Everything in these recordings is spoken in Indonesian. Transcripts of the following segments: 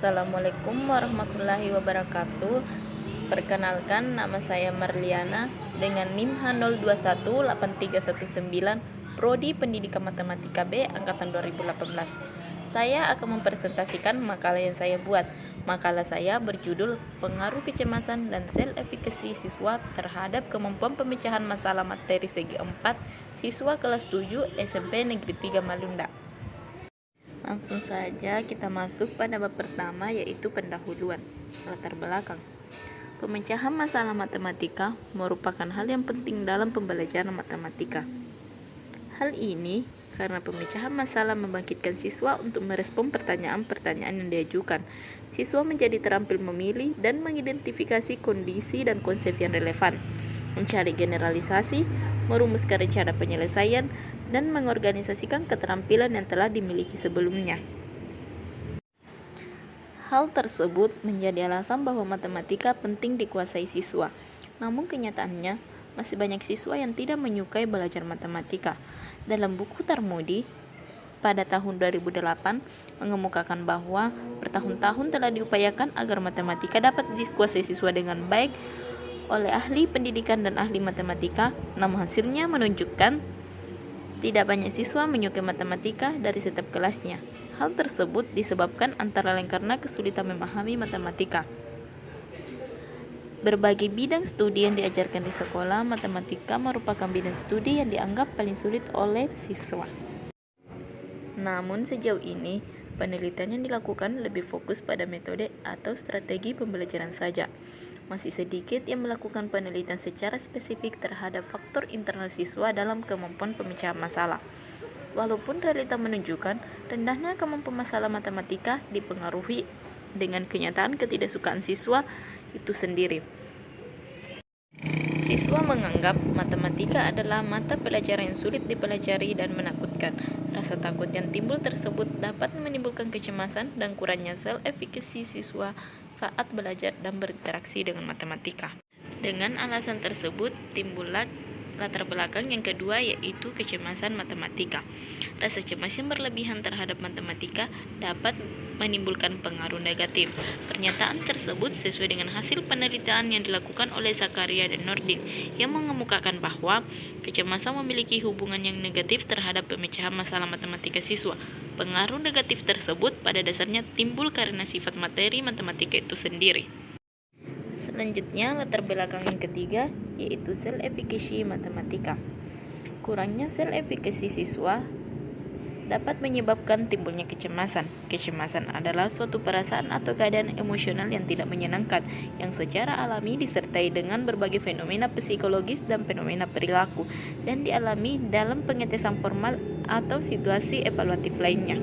Assalamualaikum warahmatullahi wabarakatuh. Perkenalkan, nama saya Marliana dengan NIM H02183119, Prodi Pendidikan Matematika B angkatan 2018. Saya akan mempresentasikan makalah yang saya buat. Makalah saya berjudul Pengaruh Kecemasan dan Self-Efficacy Siswa Terhadap Kemampuan Pemecahan Masalah Materi Segi 4 Siswa Kelas 7 SMP Negeri 3 Malunda. Langsung saja kita masuk pada bab pertama, yaitu pendahuluan. Latar belakang. Pemecahan masalah matematika merupakan hal yang penting dalam pembelajaran matematika. Hal ini karena pemecahan masalah membangkitkan siswa untuk merespon pertanyaan-pertanyaan yang diajukan. Siswa menjadi terampil memilih dan mengidentifikasi kondisi dan konsep yang relevan, mencari generalisasi, merumuskan rencana penyelesaian, dan mengorganisasikan keterampilan yang telah dimiliki sebelumnya. Hal tersebut menjadi alasan bahwa matematika penting dikuasai siswa. Namun kenyataannya, masih banyak siswa yang tidak menyukai belajar matematika. Dalam buku Tarmudi pada tahun 2008 mengemukakan bahwa bertahun-tahun telah diupayakan agar matematika dapat dikuasai siswa dengan baik oleh ahli pendidikan dan ahli matematika, namun hasilnya menunjukkan tidak banyak siswa menyukai matematika dari setiap kelasnya. Hal tersebut disebabkan antara lain karena kesulitan memahami matematika. Berbagai bidang studi yang diajarkan di sekolah, matematika merupakan bidang studi yang dianggap paling sulit oleh siswa. Namun sejauh ini, penelitian yang dilakukan lebih fokus pada metode atau strategi pembelajaran saja. Masih sedikit yang melakukan penelitian secara spesifik terhadap faktor internal siswa dalam kemampuan pemecahan masalah. Walaupun realita menunjukkan rendahnya kemampuan masalah matematika dipengaruhi dengan kenyataan ketidaksukaan siswa itu sendiri. Siswa menganggap matematika adalah mata pelajaran yang sulit dipelajari dan menakutkan. Rasa takut yang timbul tersebut dapat menimbulkan kecemasan dan kurangnya self-efficacy siswa saat belajar dan berinteraksi dengan matematika. Dengan alasan tersebut, timbullah latar belakang yang kedua, yaitu kecemasan matematika. Rasa cemas yang berlebihan terhadap matematika dapat menimbulkan pengaruh negatif. Pernyataan tersebut sesuai dengan hasil penelitian yang dilakukan oleh Zakaria dan Nordin yang mengemukakan bahwa kecemasan memiliki hubungan yang negatif terhadap pemecahan masalah matematika siswa. Pengaruh negatif tersebut pada dasarnya timbul karena sifat materi matematika itu sendiri. Selanjutnya, latar belakang yang ketiga, yaitu self-efficacy matematika. Kurangnya self-efficacy siswa dapat menyebabkan timbulnya kecemasan. Kecemasan adalah suatu perasaan atau keadaan emosional yang tidak menyenangkan, yang secara alami disertai dengan berbagai fenomena psikologis dan fenomena perilaku, dan dialami dalam pengetesan formal atau situasi evaluatif lainnya.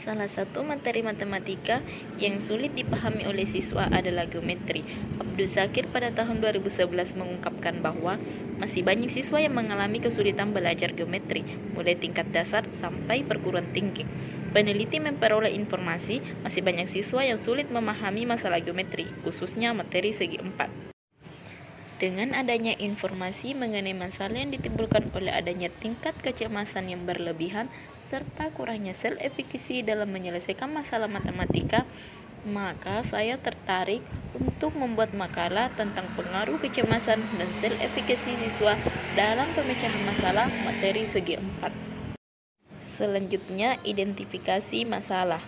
Salah satu materi matematika yang sulit dipahami oleh siswa adalah geometri. Abdul Zakir pada tahun 2011 mengungkapkan bahwa masih banyak siswa yang mengalami kesulitan belajar geometri, mulai tingkat dasar sampai perguruan tinggi. Peneliti memperoleh informasi masih banyak siswa yang sulit memahami masalah geometri, khususnya materi segi 4. Dengan adanya informasi mengenai masalah yang ditimbulkan oleh adanya tingkat kecemasan yang berlebihan serta kurangnya self-efficacy dalam menyelesaikan masalah matematika, maka saya tertarik untuk membuat makalah tentang pengaruh kecemasan dan self-efficacy siswa dalam pemecahan masalah materi segi 4. Selanjutnya, identifikasi masalah.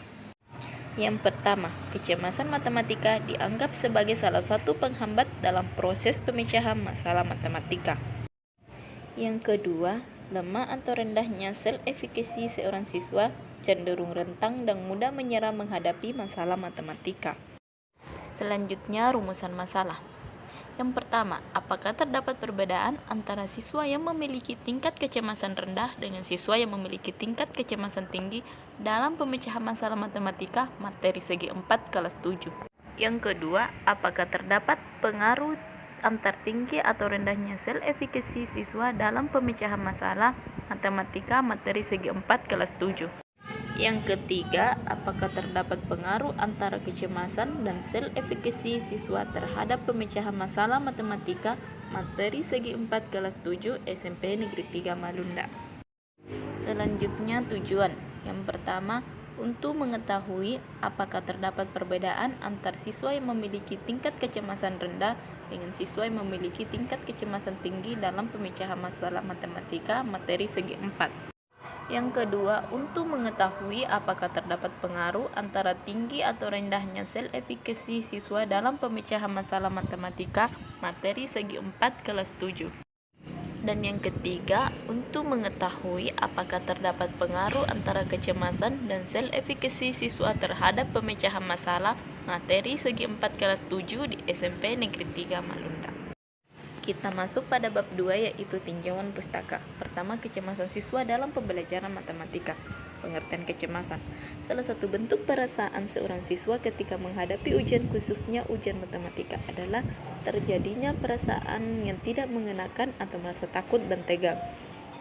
Yang pertama, kecemasan matematika dianggap sebagai salah satu penghambat dalam proses pemecahan masalah matematika. Yang kedua, lemah atau rendahnya self-efficacy seorang siswa cenderung rentang dan mudah menyerah menghadapi masalah matematika. Selanjutnya, rumusan masalah. Yang pertama, apakah terdapat perbedaan antara siswa yang memiliki tingkat kecemasan rendah dengan siswa yang memiliki tingkat kecemasan tinggi dalam pemecahan masalah matematika materi segi 4 kelas 7? Yang kedua, apakah terdapat pengaruh antar tinggi atau rendahnya self-efficacy siswa dalam pemecahan masalah matematika materi segi 4 kelas 7? Yang ketiga, apakah terdapat pengaruh antara kecemasan dan self-efficacy siswa terhadap pemecahan masalah matematika materi segi 4 kelas 7 SMP Negeri 3 Malunda? Selanjutnya, tujuan. Yang pertama, untuk mengetahui apakah terdapat perbedaan antar siswa yang memiliki tingkat kecemasan rendah dengan siswa yang memiliki tingkat kecemasan tinggi dalam pemecahan masalah matematika materi segi 4. Yang kedua, untuk mengetahui apakah terdapat pengaruh antara tinggi atau rendahnya self-efficacy siswa dalam pemecahan masalah matematika materi segi 4 kelas 7. Dan yang ketiga, untuk mengetahui apakah terdapat pengaruh antara kecemasan dan self-efficacy siswa terhadap pemecahan masalah materi segi 4 kelas 7 di SMP Negeri 3 Malunda. Kita masuk pada bab 2, yaitu tinjauan pustaka. Pertama, kecemasan siswa dalam pembelajaran matematika. Pengertian kecemasan. Salah satu bentuk perasaan seorang siswa ketika menghadapi ujian, khususnya ujian matematika, adalah terjadinya perasaan yang tidak mengenakan atau merasa takut dan tegang.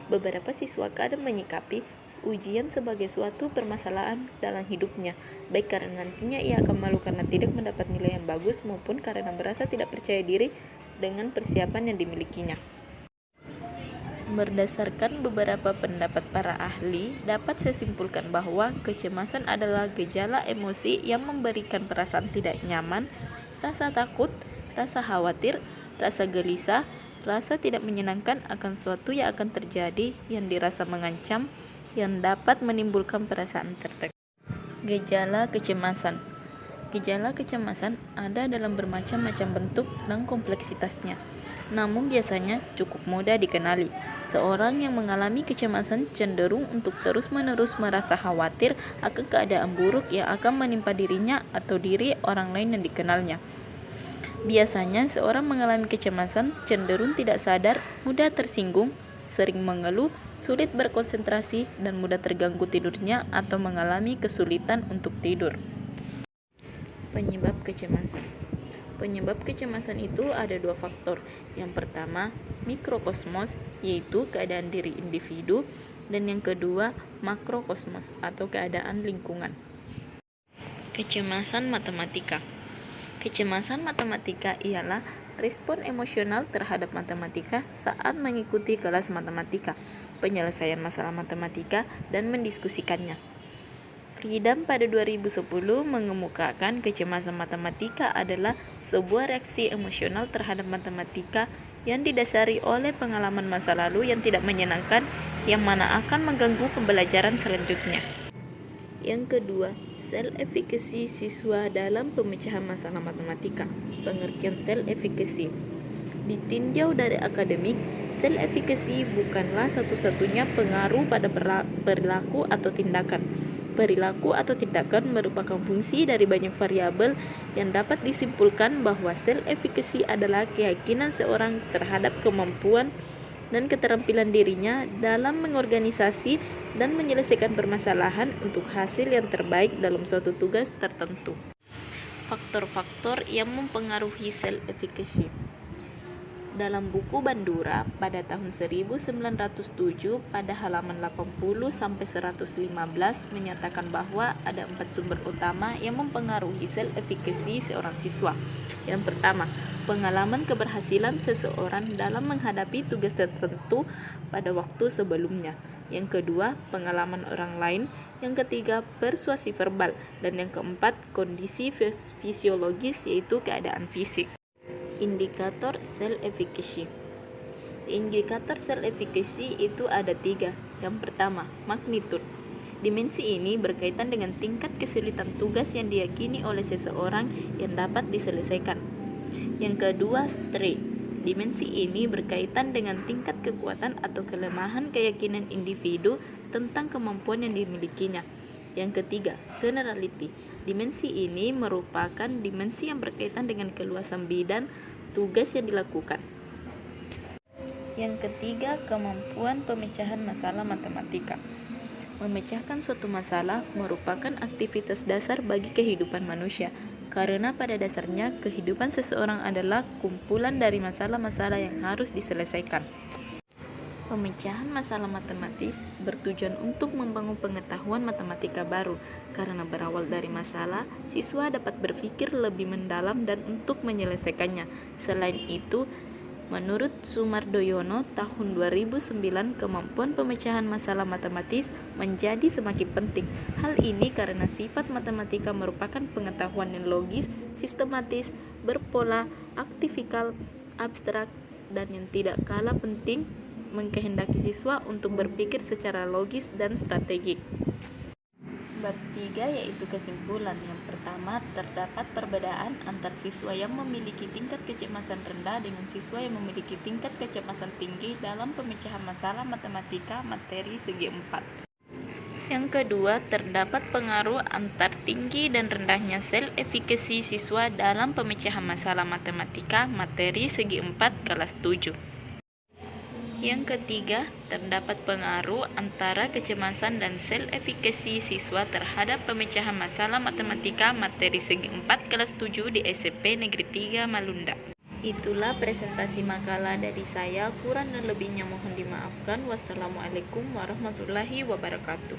Beberapa siswa kadang menyikapi ujian sebagai suatu permasalahan dalam hidupnya, baik karena nantinya ia akan malu karena tidak mendapat nilai yang bagus, maupun karena merasa tidak percaya diri dengan persiapan yang dimilikinya. Berdasarkan beberapa pendapat para ahli, dapat saya simpulkan bahwa kecemasan adalah gejala emosi yang memberikan perasaan tidak nyaman, rasa takut, rasa khawatir, rasa gelisah, rasa tidak menyenangkan akan sesuatu yang akan terjadi yang dirasa mengancam, yang dapat menimbulkan perasaan tertekan. Gejala kecemasan. Gejala kecemasan ada dalam bermacam-macam bentuk dan kompleksitasnya, namun biasanya cukup mudah dikenali. Seorang yang mengalami kecemasan cenderung untuk terus-menerus merasa khawatir akan keadaan buruk yang akan menimpa dirinya atau diri orang lain yang dikenalnya. Biasanya seorang mengalami kecemasan cenderung tidak sadar, mudah tersinggung, sering mengeluh, sulit berkonsentrasi, dan mudah terganggu tidurnya atau mengalami kesulitan untuk tidur. Penyebab kecemasan. Penyebab kecemasan itu ada dua faktor. Yang pertama, mikrokosmos, yaitu keadaan diri individu, dan yang kedua, makrokosmos atau keadaan lingkungan. Kecemasan matematika. Kecemasan matematika ialah respon emosional terhadap matematika saat mengikuti kelas matematika, penyelesaian masalah matematika, dan mendiskusikannya. Freedom pada 2010 mengemukakan kecemasan matematika adalah sebuah reaksi emosional terhadap matematika yang didasari oleh pengalaman masa lalu yang tidak menyenangkan, yang mana akan mengganggu pembelajaran selanjutnya. Yang kedua, self-efficacy siswa dalam pemecahan masalah matematika. Pengertian self-efficacy. Ditinjau dari akademik, self-efficacy bukanlah satu-satunya pengaruh pada perilaku atau tindakan. Perilaku atau tindakan merupakan fungsi dari banyak variabel yang dapat disimpulkan bahwa self-efficacy adalah keyakinan seorang terhadap kemampuan dan keterampilan dirinya dalam mengorganisasi dan menyelesaikan permasalahan untuk hasil yang terbaik dalam suatu tugas tertentu. Faktor-faktor yang mempengaruhi self-efficacy. Dalam buku Bandura pada tahun 1907 pada halaman 80-115 menyatakan bahwa ada 4 sumber utama yang mempengaruhi self-efficacy seorang siswa. Yang pertama, pengalaman keberhasilan seseorang dalam menghadapi tugas tertentu pada waktu sebelumnya. Yang kedua, pengalaman orang lain. Yang ketiga, persuasi verbal. Dan yang keempat, kondisi fisiologis, yaitu keadaan fisik. Indikator self-efficacy. Indikator self-efficacy itu ada 3. Yang pertama, magnitud. Dimensi ini berkaitan dengan tingkat kesulitan tugas yang diyakini oleh seseorang yang dapat diselesaikan. Yang kedua, strength. Dimensi ini berkaitan dengan tingkat kekuatan atau kelemahan keyakinan individu tentang kemampuan yang dimilikinya. Yang ketiga, generality. Dimensi ini merupakan dimensi yang berkaitan dengan keluasan bidang tugas yang dilakukan. Yang ketiga, kemampuan pemecahan masalah matematika. Memecahkan suatu masalah merupakan aktivitas dasar bagi kehidupan manusia, karena pada dasarnya kehidupan seseorang adalah kumpulan dari masalah-masalah yang harus diselesaikan. Pemecahan masalah matematis bertujuan untuk membangun pengetahuan matematika baru. Karena berawal dari masalah, siswa dapat berpikir lebih mendalam dan untuk menyelesaikannya. Selain itu, Menurut Sumardoyono tahun 2009, kemampuan pemecahan masalah matematis menjadi semakin penting. Hal ini karena sifat matematika merupakan pengetahuan yang logis, sistematis, berpola, aktifikal, abstrak, dan yang tidak kalah penting mengkehendaki siswa untuk berpikir secara logis dan strategik. Bab 3 yaitu kesimpulan. Yang pertama, terdapat perbedaan antar siswa yang memiliki tingkat kecemasan rendah dengan siswa yang memiliki tingkat kecemasan tinggi dalam pemecahan masalah matematika materi segi 4. Yang kedua, terdapat pengaruh antar tinggi dan rendahnya self-efficacy siswa dalam pemecahan masalah matematika materi segi 4 kelas 7. Yang ketiga, terdapat pengaruh antara kecemasan dan self-efficacy siswa terhadap pemecahan masalah matematika materi segi 4 kelas 7 di SMP Negeri 3 Malunda. Itulah presentasi makalah dari saya, kurang dan lebihnya mohon dimaafkan. Wassalamualaikum warahmatullahi wabarakatuh.